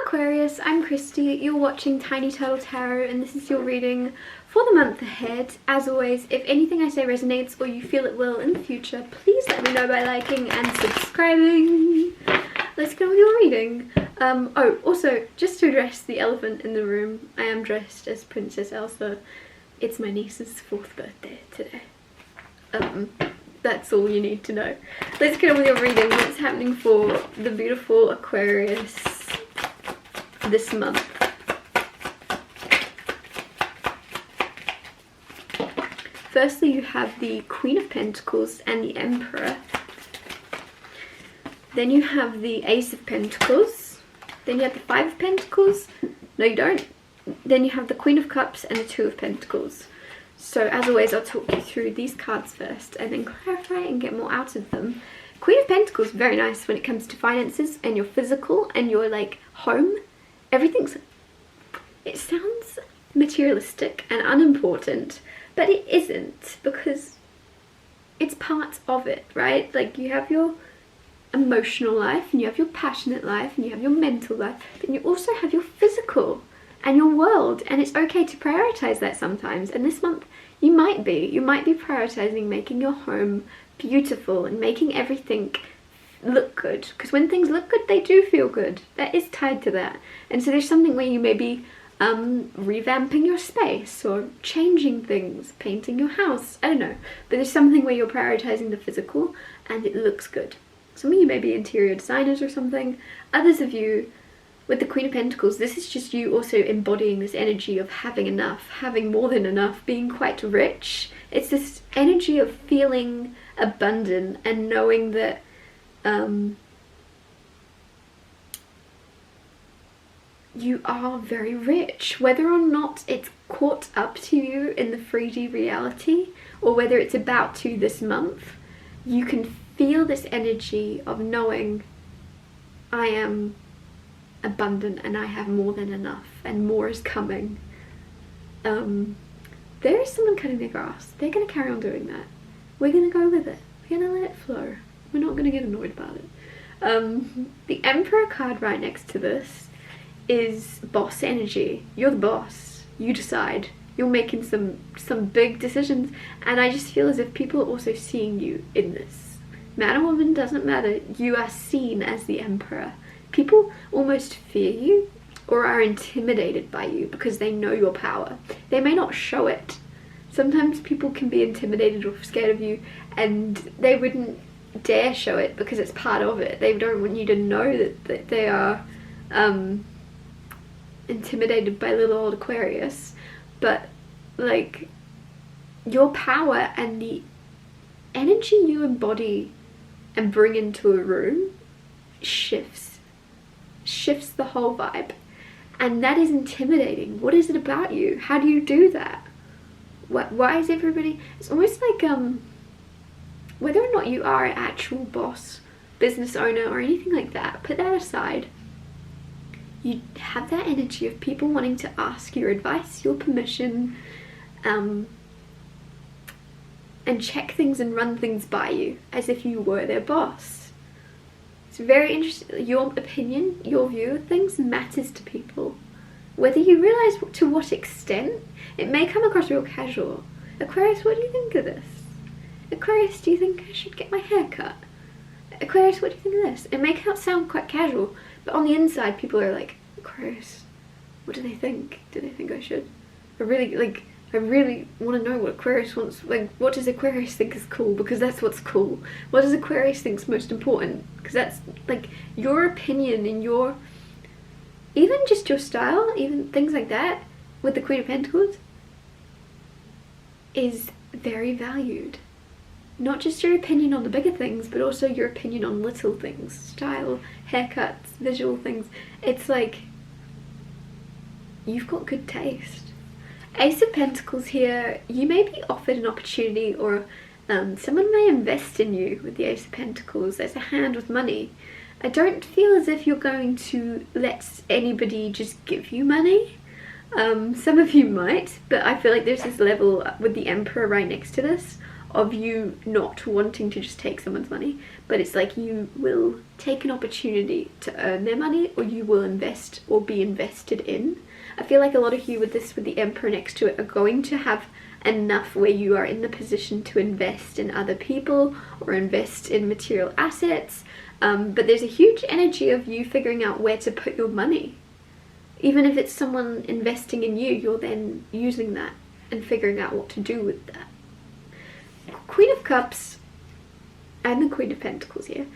Aquarius, I'm Christy, you're watching Tiny Turtle Tarot and this is your reading for the month ahead. As always, if anything I say resonates or you feel it will in the future, please let me know by liking and subscribing. Let's get on with your reading. Oh, also, just to address the elephant in the room, I am dressed as Princess Elsa. It's my niece's 4th birthday today. That's all you need to know. Let's get on with your reading. What's happening for the beautiful Aquarius this month? Firstly, you have the Queen of Pentacles and the Emperor. Then you have the Ace of Pentacles. Then you have the Five of Pentacles. No, you don't. Then you have the Queen of Cups and the Two of Pentacles. So as always, I'll talk you through these cards first and then clarify and get more out of them. Queen of Pentacles, very nice when it comes to finances and your physical and your like home. It sounds materialistic and unimportant, but it isn't, because it's part of it, right? Like, you have your emotional life and you have your passionate life and you have your mental life, but you also have your physical and your world, and it's okay to prioritize that sometimes. And this month you might be prioritizing making your home beautiful and making everything look good, because when things look good, they do feel good. That is tied to that. And so there's something where you may be revamping your space or changing things, painting your house, I don't know, but there's something where you're prioritizing the physical and it looks good. Some of you may be interior designers or something. Others of you, with the Queen of Pentacles, this is just you also embodying this energy of having enough, having more than enough, being quite rich. It's this energy of feeling abundant and knowing that you are very rich, whether or not it's caught up to you in the 3D reality or whether it's about to this month. You can feel this energy of knowing I am abundant and I have more than enough and more is coming. There is someone cutting their grass. They're going to carry on doing that. We're going to go with it. We're going to let it flow. We're not going to get annoyed about it. The Emperor card right next to this is boss energy. You're the boss. You decide. You're making some big decisions, and I just feel as if people are also seeing you in this. Man or woman, doesn't matter. You are seen as the Emperor. People almost fear you or are intimidated by you because they know your power. They may not show it. Sometimes people can be intimidated or scared of you and they wouldn't dare show it because it's part of it. They don't want you to know that they are intimidated by little old Aquarius. But like, your power and the energy you embody and bring into a room shifts the whole vibe, and that is intimidating. What is it about you? How do you do that? Why is everybody, it's almost like whether or not you are an actual boss, business owner or anything like that, put that aside, you have that energy of people wanting to ask your advice, your permission, and check things and run things by you as if you were their boss. It's very interesting. Your opinion, your view of things matters to people. Whether you realise to what extent, it may come across real casual. Aquarius, what do you think of this? Aquarius, do you think I should get my hair cut? Aquarius, what do you think of this? It may sound quite casual, but on the inside people are like, Aquarius, what do they think? Do they think I should? I really want to know what Aquarius wants. Like, what does Aquarius think is cool? Because that's what's cool. What does Aquarius think's most important? Because that's like your opinion and your, even just your style, even things like that with the Queen of Pentacles is very valued. Not just your opinion on the bigger things, but also your opinion on little things. Style, haircuts, visual things. It's like, you've got good taste. Ace of Pentacles here, you may be offered an opportunity, or someone may invest in you with the Ace of Pentacles as a hand with money. I don't feel as if you're going to let anybody just give you money. Some of you might, but I feel like there's this level with the Emperor right next to this of you not wanting to just take someone's money, but it's like you will take an opportunity to earn their money, or you will invest or be invested in. I feel like a lot of you with this, with the Emperor next to it, are going to have enough where you are in the position to invest in other people or invest in material assets, but there's a huge energy of you figuring out where to put your money. Even if it's someone investing in you, you're then using that and figuring out what to do with that. Queen of Cups and the Queen of Pentacles here.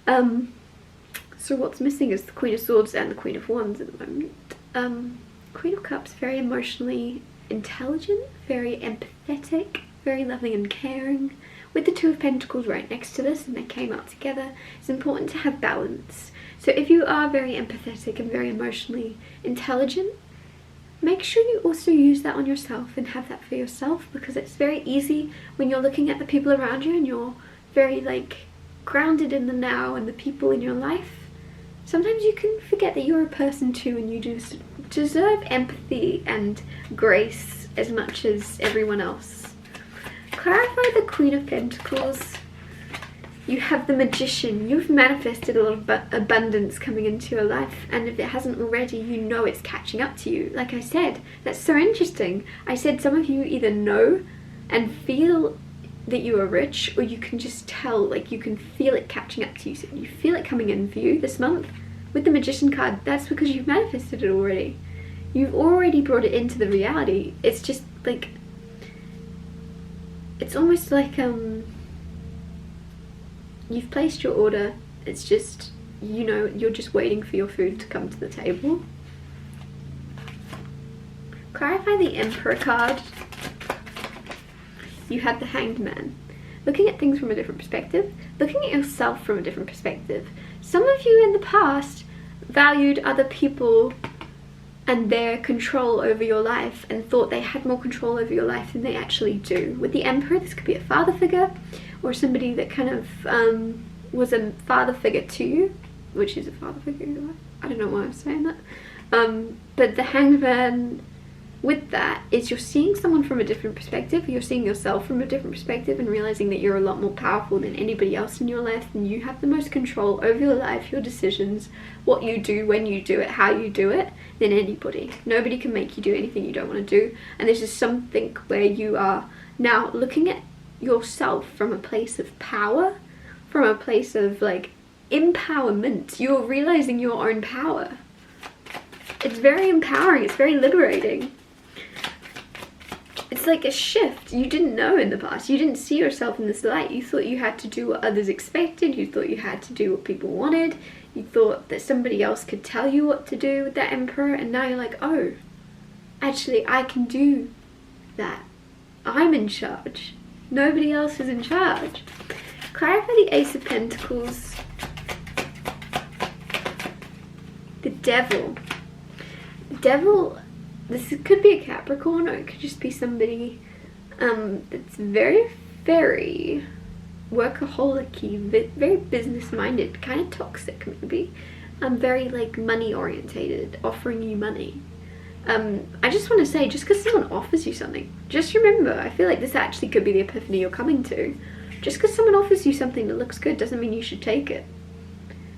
So what's missing is the Queen of Swords and the Queen of Wands at the moment. Queen of Cups, very emotionally intelligent, very empathetic, very loving and caring. With the Two of Pentacles right next to this, and they came out together, it's important to have balance. So if you are very empathetic and very emotionally intelligent, make sure you also use that on yourself and have that for yourself, because it's very easy when you're looking at the people around you and you're very like grounded in the now and the people in your life. Sometimes you can forget that you're a person too, and you just deserve empathy and grace as much as everyone else. Clarify the Queen of Pentacles. You have the Magician. You've manifested a lot of abundance coming into your life, and if it hasn't already, you know it's catching up to you. Like I said, that's so interesting. I said some of you either know and feel that you are rich, or you can just tell, like you can feel it catching up to you. So you feel it coming in for you this month. With the Magician card, that's because you've manifested it already. You've already brought it into the reality. It's just like, it's almost like you've placed your order. It's just, you know, you're just waiting for your food to come to the table. Clarify the Emperor card. You have the Hanged Man. Looking at things from a different perspective, looking at yourself from a different perspective. Some of you in the past valued other people and their control over your life and thought they had more control over your life than they actually do. With the Emperor, this could be a father figure or somebody that kind of was a father figure to you, which is a father figure. I don't know why I'm saying that. But the Hanged Man, with that, is you're seeing someone from a different perspective. You're seeing yourself from a different perspective and realizing that you're a lot more powerful than anybody else in your life, and you have the most control over your life, your decisions, what you do, when you do it, how you do it, than anybody. Nobody can make you do anything you don't want to do. And this is something where you are now looking at yourself from a place of power, from a place of like empowerment. You're realizing your own power. It's very empowering. It's very liberating. It's like a shift you didn't know in the past. You didn't see yourself in this light. You thought you had to do what others expected. You thought you had to do what people wanted. You thought that somebody else could tell you what to do with that Emperor, and now you're like, oh, actually I can do that. I'm in charge. Nobody else is in charge. Clarify the Ace of Pentacles. The Devil. The Devil, this could be a Capricorn, or it could just be somebody that's very, very workaholic-y, very business-minded, kind of toxic maybe. Very like money-orientated, offering you money. I just want to say, just because someone offers you something, just remember, I feel like this actually could be the epiphany you're coming to. Just because someone offers you something that looks good doesn't mean you should take it.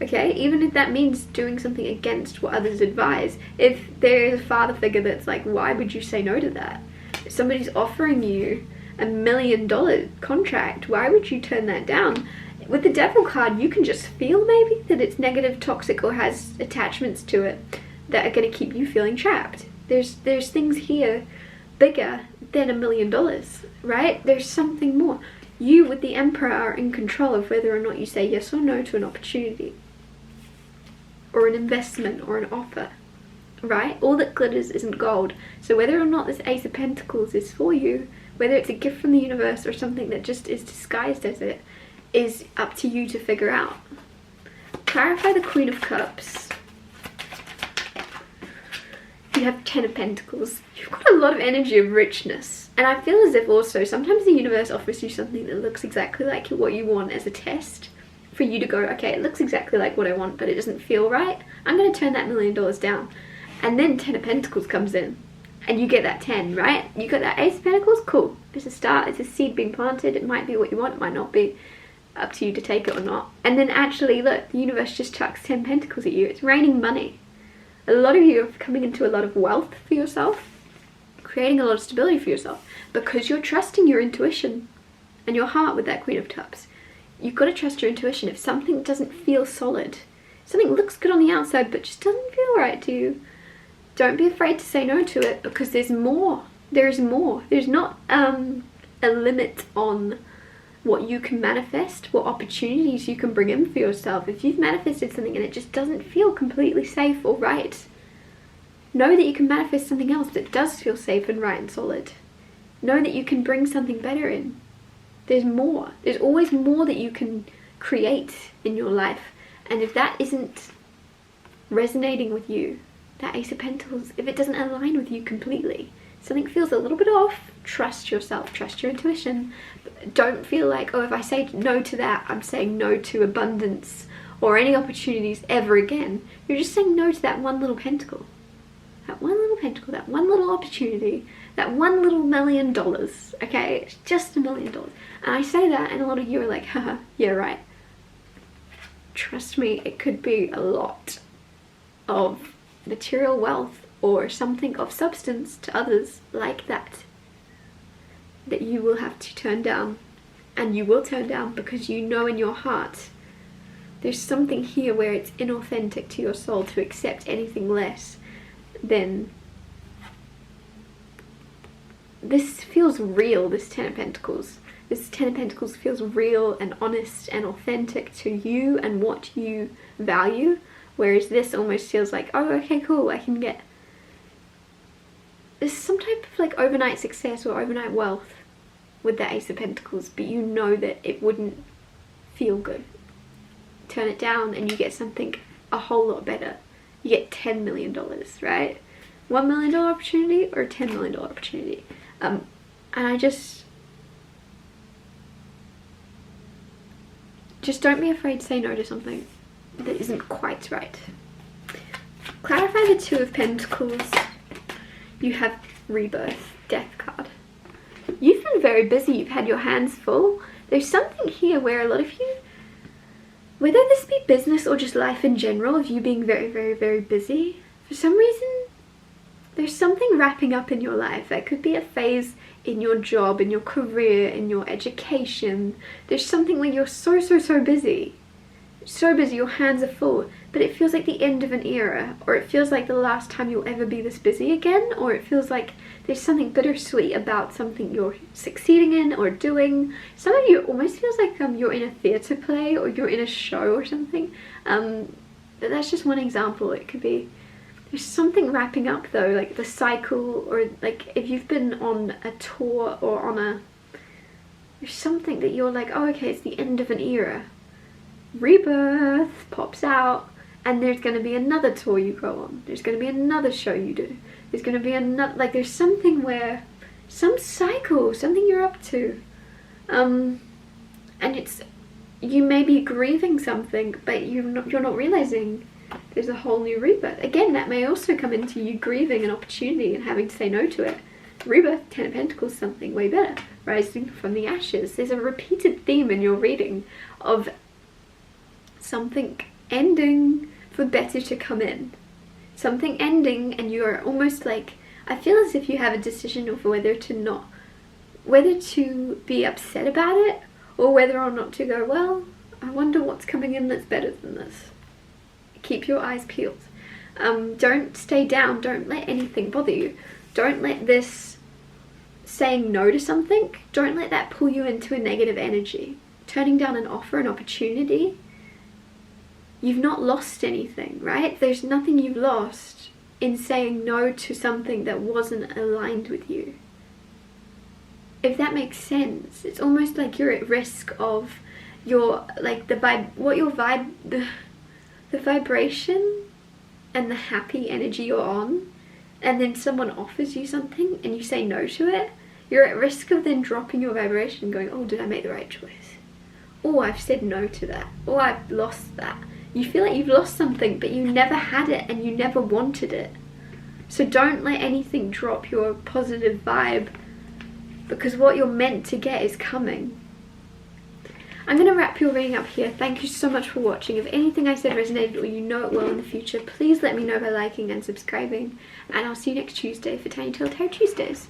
Okay, even if that means doing something against what others advise. If there is a father figure that's like, why would you say no to that? If somebody's offering you $1 million contract, why would you turn that down? With the Devil card, you can just feel maybe that it's negative, toxic, or has attachments to it that are going to keep you feeling trapped. There's things here bigger than $1 million, right? There's something more. You, with the Emperor, are in control of whether or not you say yes or no to an opportunity, or an investment, or an offer, right? All that glitters isn't gold. So whether or not this Ace of Pentacles is for you, whether it's a gift from the universe or something that just is disguised as it, is up to you to figure out. Clarify the Queen of Cups. You have 10 of Pentacles. You've got a lot of energy of richness. And I feel as if also sometimes the universe offers you something that looks exactly like what you want as a test. For you to go, okay, it looks exactly like what I want, but it doesn't feel right. I'm going to turn that $1 million down. And then 10 of Pentacles comes in. And you get that 10, right? You got that Ace of Pentacles? Cool. It's a start, it's a seed being planted. It might be what you want, it might not be. Up to you to take it or not. And then actually, look, the universe just chucks 10 pentacles at you. It's raining money. A lot of you are coming into a lot of wealth for yourself, creating a lot of stability for yourself, because you're trusting your intuition and your heart with that Queen of Cups. You've got to trust your intuition. If something doesn't feel solid, something looks good on the outside but just doesn't feel right to you, don't be afraid to say no to it, because there's more. There's more. There's not a limit on what you can manifest, what opportunities you can bring in for yourself. If you've manifested something and it just doesn't feel completely safe or right, know that you can manifest something else that does feel safe and right and solid. Know that you can bring something better in. There's more. There's always more that you can create in your life. And if that isn't resonating with you, that Ace of Pentacles, if it doesn't align with you completely, something feels a little bit off, trust yourself, trust your intuition. Don't feel like, oh, if I say no to that, I'm saying no to abundance or any opportunities ever again. You're just saying no to that one little pentacle. That one little pentacle, that one little opportunity, that one little $1 million, okay? It's just $1 million. And I say that and a lot of you are like, haha, yeah, right. Trust me, it could be a lot of material wealth or something of substance to others like that you will have to turn down. And you will turn down because you know in your heart there's something here where it's inauthentic to your soul to accept anything less than this. Feels real, this Ten of Pentacles. This Ten of Pentacles feels real and honest and authentic to you and what you value, whereas this almost feels like, oh, okay, cool, I can get there's some type of like overnight success or overnight wealth with the Ace of Pentacles, but you know that it wouldn't feel good. Turn it down and you get something a whole lot better. You get $10 million, right? $1 million opportunity or a $10 million opportunity. And I just don't be afraid to say no to something that isn't quite right. Clarify the Two of Pentacles. You have Rebirth, Death card. You've been very busy, you've had your hands full. There's something here where a lot of you, whether this be business or just life in general, of you being very, very, very busy, for some reason, there's something wrapping up in your life. That could be a phase in your job, in your career, in your education. There's something where you're so busy. So busy, your hands are full, but it feels like the end of an era, or it feels like the last time you'll ever be this busy again, or it feels like there's something bittersweet about something you're succeeding in or doing. Some of you, it almost feels like you're in a theatre play or you're in a show or something. That's just one example. It could be, there's something wrapping up though, like the cycle, or like if you've been on a tour or on a, there's something that you're like, oh okay, it's the end of an era. Rebirth pops out, and there's going to be another tour you go on. There's going to be another show you do. There's going to be another, like there's something where, some cycle, something you're up to. And it's, you may be grieving something, but you're not realizing there's a whole new rebirth. Again, that may also come into you grieving an opportunity and having to say no to it. Rebirth, Ten of Pentacles, something way better. Rising from the ashes. There's a repeated theme in your reading of something ending for better to come in. Something ending and you're almost like, I feel as if you have a decision of whether to be upset about it or whether or not to go, well, I wonder what's coming in that's better than this. Keep your eyes peeled. Don't stay down. Don't let anything bother you. Don't let this saying no to something, don't let that pull you into a negative energy. Turning down an offer, an opportunity, you've not lost anything, right? There's nothing you've lost in saying no to something that wasn't aligned with you. If that makes sense, it's almost like you're at risk of your, like the vibration and the happy energy you're on, and then someone offers you something and you say no to it, you're at risk of then dropping your vibration and going, oh, did I make the right choice? Oh, I've said no to that. Oh, I've lost that. You feel like you've lost something, but you never had it and you never wanted it. So don't let anything drop your positive vibe because what you're meant to get is coming. I'm going to wrap your reading up here. Thank you so much for watching. If anything I said resonated or you know it will in the future, please let me know by liking and subscribing. And I'll see you next Tuesday for Tiny Telltale Tuesdays.